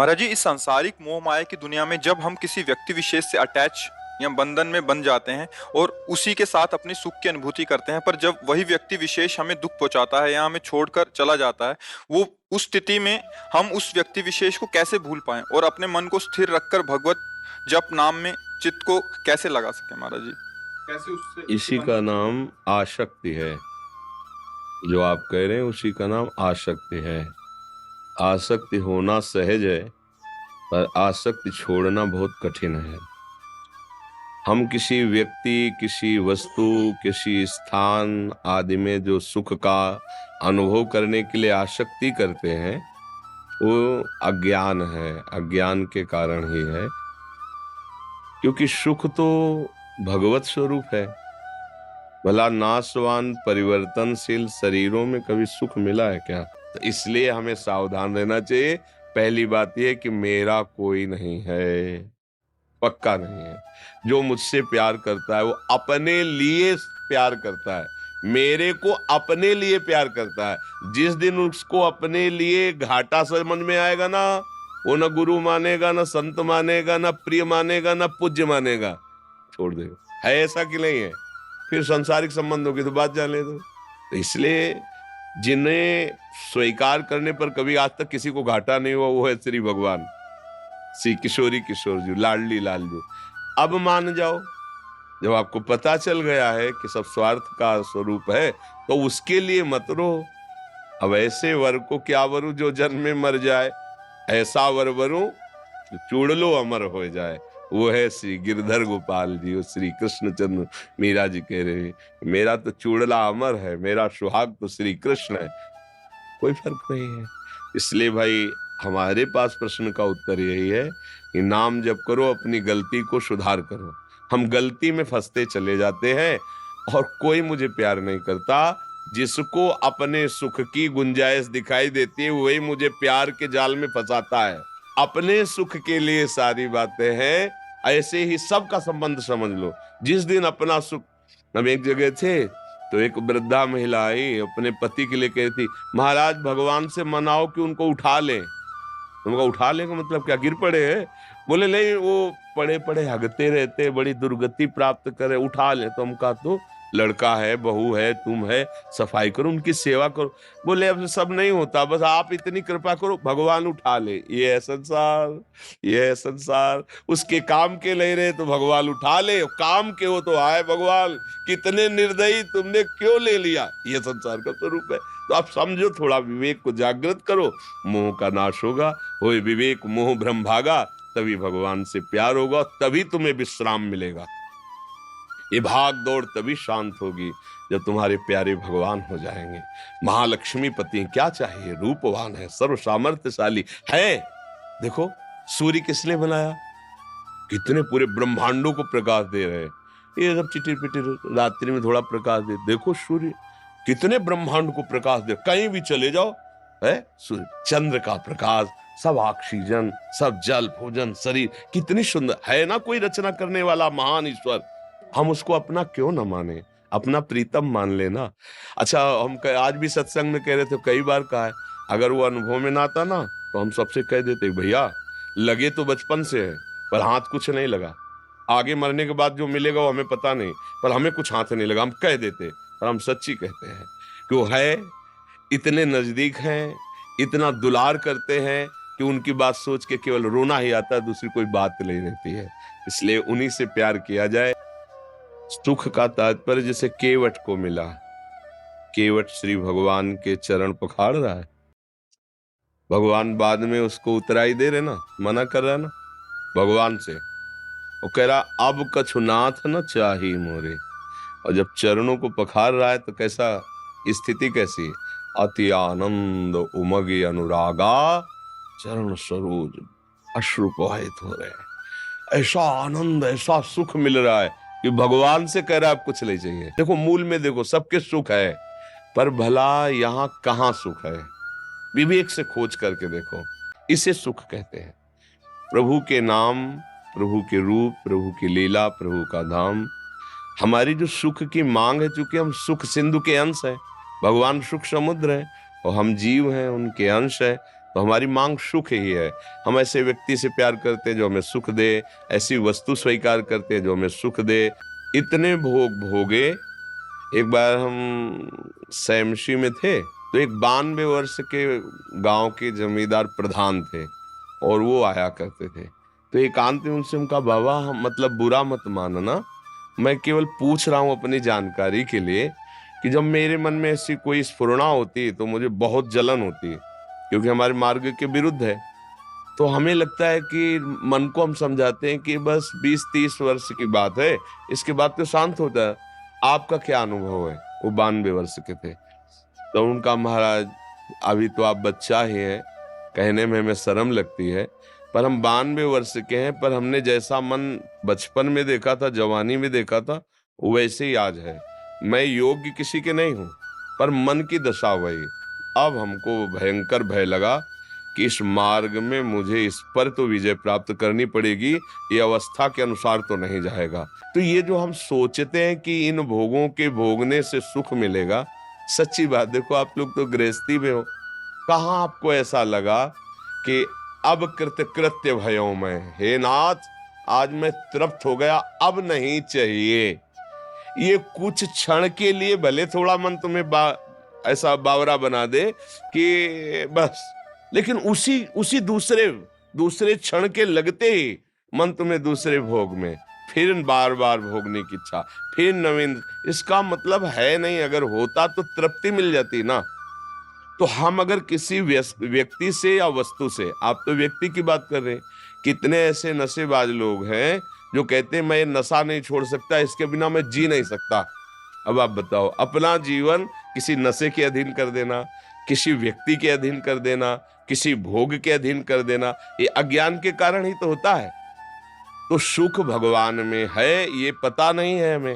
महाराज जी, इस सांसारिक मोह माया की दुनिया में जब हम किसी व्यक्ति विशेष से अटैच या बंधन में बन जाते हैं और उसी के साथ अपनी सुख की अनुभूति करते हैं, पर जब वही व्यक्ति विशेष हमें दुख पहुंचाता है या हमें छोड़कर चला जाता है, वो उस स्थिति में हम उस व्यक्ति विशेष को कैसे भूल पाएं और अपने मन को स्थिर रखकर भगवत जप नाम में चित्त को कैसे लगा सके महाराज जी? कैसे उससे इसी का नाम आसक्ति है। जो आप कह रहे हैं उसी का नाम आसक्ति है। आसक्ति होना सहज है, पर आसक्ति छोड़ना बहुत कठिन है। हम किसी व्यक्ति, किसी वस्तु, किसी स्थान आदि में जो सुख का अनुभव करने के लिए आसक्ति करते हैं, वो अज्ञान है। अज्ञान के कारण ही है, क्योंकि सुख तो भगवत स्वरूप है। भला नाशवान परिवर्तनशील शरीरों में कभी सुख मिला है क्या? तो इसलिए हमें सावधान रहना चाहिए। पहली बात यह कि मेरा कोई नहीं है, पक्का नहीं है। जो मुझसे प्यार करता है वो अपने लिए प्यार करता है, मेरे को अपने लिए प्यार करता है। जिस दिन उसको अपने लिए घाटा समझ में आएगा ना, वो ना गुरु मानेगा, ना संत मानेगा, ना प्रिय मानेगा, ना पूज्य मानेगा, छोड़ देगा। है ऐसा कि नहीं है? फिर सांसारिक संबंधों की तो बात जाने दो। तो इसलिए जिन्हें स्वीकार करने पर कभी आज तक किसी को घाटा नहीं हुआ, वो है श्री भगवान, श्री किशोरी किशोर जी, लाडली लालजू। अब मान जाओ, जब आपको पता चल गया है कि सब स्वार्थ का स्वरूप है, तो उसके लिए मत रो। अब ऐसे वर को क्या वरू जो जन्म में मर जाए, ऐसा वर वरू चूड़ लो अमर हो जाए। वो है श्री गिरधर गोपाल जी, वो श्री कृष्णचंद्र। मीरा जी कह रहे हैं, मेरा तो चूड़ला अमर है, मेरा सुहाग तो श्री कृष्ण है। कोई फर्क नहीं है। इसलिए भाई, हमारे पास प्रश्न का उत्तर यही है कि नाम जप करो, अपनी गलती को सुधार करो। हम गलती में फंसते चले जाते हैं, और कोई मुझे प्यार नहीं करता। जिसको अपने सुख की गुंजाइश दिखाई देती है, वही मुझे प्यार के जाल में फंसाता है। अपने सुख के लिए सारी बातें हैं। ऐसे ही सबका संबंध समझ लो। जिस दिन अपना सुख, हम एक जगह थे तो एक वृद्धा महिला आई, अपने पति के लिए कहती, महाराज भगवान से मनाओ कि उनको उठा ले। उनका उठा ले का मतलब क्या, गिर पड़े हैं? बोले नहीं, वो पड़े पड़े हगते रहते, बड़ी दुर्गति प्राप्त करे, उठा ले। तो हम कहा, तो लड़का है, बहू है, तुम है, सफाई करो, उनकी सेवा करो। बोले अब सब नहीं होता, बस आप इतनी कृपा करो, भगवान उठा ले। ये है संसार, ये है संसार। उसके काम के नहीं रहे तो भगवान उठा ले, काम के हो तो आए भगवान, कितने निर्दयी, तुमने क्यों ले लिया? ये संसार का स्वरूप है। तो आप समझो, थोड़ा विवेक को जागृत करो, मोह का नाश होगा। होए विवेक मोह भ्रम भागा, तभी भगवान से प्यार होगा, तभी तुम्हें विश्राम मिलेगा। ये भाग दौड़ तभी शांत होगी जब तुम्हारे प्यारे भगवान हो जाएंगे। महालक्ष्मी पति क्या चाहिए, रूपवान है, सर्व सामर्थ्यशाली है। देखो सूर्य किसने बनाया, कितने पूरे ब्रह्मांडों को प्रकाश दे रहे हैं। ये सब चिटिर पिटिर रात्रि में थोड़ा प्रकाश दे, देखो सूर्य कितने ब्रह्मांड को प्रकाश दे। कहीं भी चले जाओ है सूर्य, चंद्र का प्रकाश, सब ऑक्सीजन, सब जल, भोजन, शरीर, कितनी सुंदर है ना। कोई रचना करने वाला महान ईश्वर, हम उसको अपना क्यों ना माने, अपना प्रीतम मान लेना। अच्छा, हम आज भी सत्संग में कह रहे थे, कई बार कहा है, अगर वो अनुभव में ना आता ना, तो हम सबसे कह देते, भैया लगे तो बचपन से है, पर हाथ कुछ नहीं लगा। आगे मरने के बाद जो मिलेगा वो हमें पता नहीं, पर हमें कुछ हाथ नहीं लगा। हम कह देते, और हम सच्ची कहते हैं कि वो है, इतने नजदीक हैं, इतना दुलार करते हैं कि उनकी बात सोच के केवल रोना ही आता है, दूसरी कोई बात नहीं रहती है। इसलिए उन्हीं से प्यार किया जाए। सुख का तात्पर्य जैसे केवट को मिला, केवट श्री भगवान के चरण पखाड़ रहा है, भगवान बाद में उसको उतराई दे रहे ना, मना कर रहा है ना भगवान से। वो कह रहा, अब कछु नाथ न चाही मोरे। और जब चरणों को पखाड़ रहा है तो कैसा स्थिति, कैसी, अति आनंद उमगे अनुरागा, चरण सरोज अश्रु प्रवाहित हो रहे हैं। ऐसा आनंद, ऐसा सुख मिल रहा है कि भगवान से कह रहा है अब कुछ नहीं चाहिए। देखो मूल में देखो, सबके सुख है, पर भला यहाँ कहाँ सुख है, विवेक से खोज करके देखो। इसे सुख कहते हैं। प्रभु के नाम, प्रभु के रूप, प्रभु की लीला, प्रभु का धाम। हमारी जो सुख की मांग है, चूंकि हम सुख सिंधु के अंश हैं, भगवान सुख समुद्र है, और हम जीव हैं, उनके अंश है, तो हमारी मांग सुख ही है। हम ऐसे व्यक्ति से प्यार करते हैं जो हमें सुख दे, ऐसी वस्तु स्वीकार करते हैं जो हमें सुख दे। इतने भोग भोगे। एक बार हम सैमशी में थे, तो एक 92 वर्ष के गांव के जमींदार प्रधान थे और वो आया करते थे। तो एकांत में उनसे उनका, बाबा हम मतलब बुरा मत मानना, मैं केवल पूछ रहा हूँ अपनी जानकारी के लिए कि जब मेरे मन में ऐसी कोई स्फुरणा होती है तो मुझे बहुत जलन होती है, क्योंकि हमारे मार्ग के विरुद्ध है। तो हमें लगता है कि मन को हम समझाते हैं कि बस 20-30 वर्ष की बात है, इसके बाद तो शांत होता है। आपका क्या अनुभव है? वो 92 वर्ष के थे। तो उनका, महाराज अभी तो आप बच्चा ही हैं, कहने में हमें शर्म लगती है, पर हम 92 वर्ष के हैं, पर हमने जैसा मन बचपन में देखा था, जवानी में देखा था, वैसे ही आज है। मैं योग्य किसी के नहीं हूं, पर मन की दशा वही। अब हमको भयंकर भय लगा कि इस मार्ग में मुझे इस पर तो विजय प्राप्त करनी पड़ेगी, ये अवस्था के अनुसार तो नहीं जाएगा। तो ये जो हम सोचते हैं कि इन भोगों के भोगने से सुख मिलेगा, सच्ची बात देखो, आप लोग तो गृहस्थी में हो, कहाँ आपको ऐसा लगा कि अब कृत्य भयो मैं, हे नाथ आज मैं तृप्त हो गया, अब नहीं चाहिए। ये कुछ क्षण के लिए भले थोड़ा मन तुम्हें ऐसा बावरा बना दे कि बस, लेकिन उसी दूसरे क्षण के लगते ही मन तुम्हें दूसरे भोग में, फिर बार बार भोगने की इच्छा, फिर नवीन। इसका मतलब है नहीं, अगर होता तो तृप्ति मिल जाती ना। तो हम अगर किसी व्यक्ति से या वस्तु से, आप तो व्यक्ति की बात कर रहे हैं, कितने ऐसे नशेबाज लोग हैं जो कहते हैं मैं ये नशा नहीं छोड़ सकता, इसके बिना मैं जी नहीं सकता। अब आप बताओ, अपना जीवन किसी नशे के अधीन कर देना, किसी व्यक्ति के अधीन कर देना, किसी भोग के अधीन कर देना, ये अज्ञान के कारण ही तो होता है। तो सुख भगवान में है, ये पता नहीं है हमें।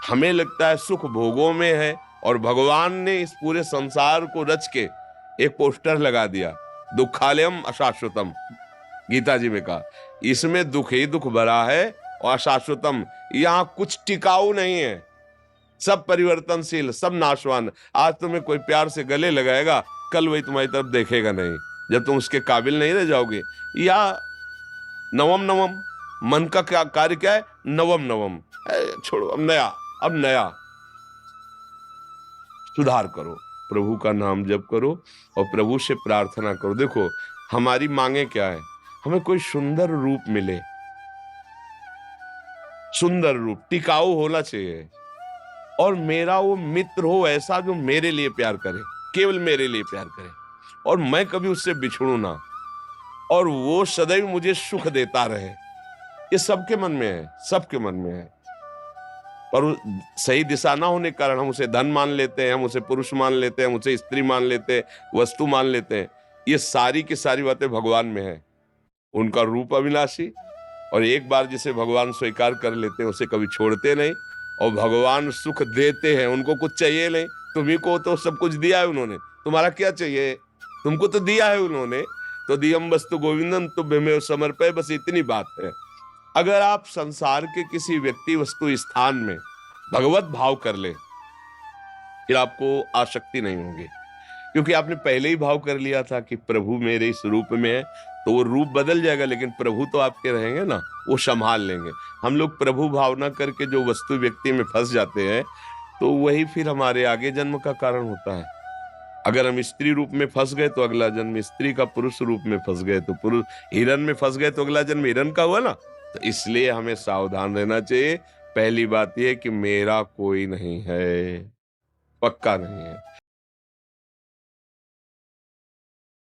हमें लगता है सुख भोगों में है, और भगवान ने इस पूरे संसार को रच के एक पोस्टर लगा दिया, दुखालयम अशाश्वतम। गीता जी में कहा इसमें दुख ही दुख भरा है और अशाश्वतम, यहां कुछ टिकाऊ नहीं है, सब परिवर्तनशील, सब नाशवान। आज तुम्हें कोई प्यार से गले लगाएगा, कल वही तुम्हारी तरफ देखेगा नहीं, जब तुम उसके काबिल नहीं रह जाओगे। या नवम नवम, मन का क्या कार्य क्या है? नवम नवम, छोड़ो, अब नया सुधार करो, प्रभु का नाम जप करो और प्रभु से प्रार्थना करो। देखो हमारी मांगे क्या है, हमें कोई सुंदर रूप मिले, सुंदर रूप टिकाऊ होना चाहिए, और मेरा वो मित्र हो ऐसा जो मेरे लिए प्यार करे, केवल मेरे लिए प्यार करे, और मैं कभी उससे बिछड़ू ना, और वो सदैव मुझे सुख देता रहे। ये सबके मन में है, सबके मन में है। पर सही दिशा ना होने के कारण हम उसे धन मान लेते हैं, हम उसे पुरुष मान लेते हैं, हम उसे स्त्री मान लेते हैं, वस्तु मान लेते हैं। ये सारी की सारी बातें भगवान में है। उनका रूप अविनाशी, और एक बार जिसे भगवान स्वीकार कर लेते हैं उसे कभी छोड़ते नहीं, और भगवान सुख देते हैं, उनको कुछ चाहिए नहीं। तुम्ही को तो सब कुछ दिया है उन्होंने, तुम्हारा क्या चाहिए? तुमको तो दिया है उन्होंने। तो दियम वस्तु गोविंदम तुभ्यमेव समर्पय, बस इतनी बात है। अगर आप संसार के किसी व्यक्ति वस्तु स्थान में भगवत भाव कर ले, फिर आपको आसक्ति नहीं होगी, क्योंकि आपने पहले ही भाव कर लिया था कि प्रभु मेरे इस रूप में है। तो वो रूप बदल जाएगा, लेकिन प्रभु तो आपके रहेंगे ना, वो संभाल लेंगे। हम लोग प्रभु भावना करके जो वस्तु व्यक्ति में फंस जाते हैं, तो वही फिर हमारे आगे जन्म का कारण होता है। अगर हम स्त्री रूप में फंस गए तो अगला जन्म स्त्री का, पुरुष रूप में फंस गए तो पुरुष, हिरण में फंस गए तो अगला जन्म हिरण का हुआ ना। तो इसलिए हमें सावधान रहना चाहिए। पहली बात यह कि मेरा कोई नहीं है, पक्का नहीं है।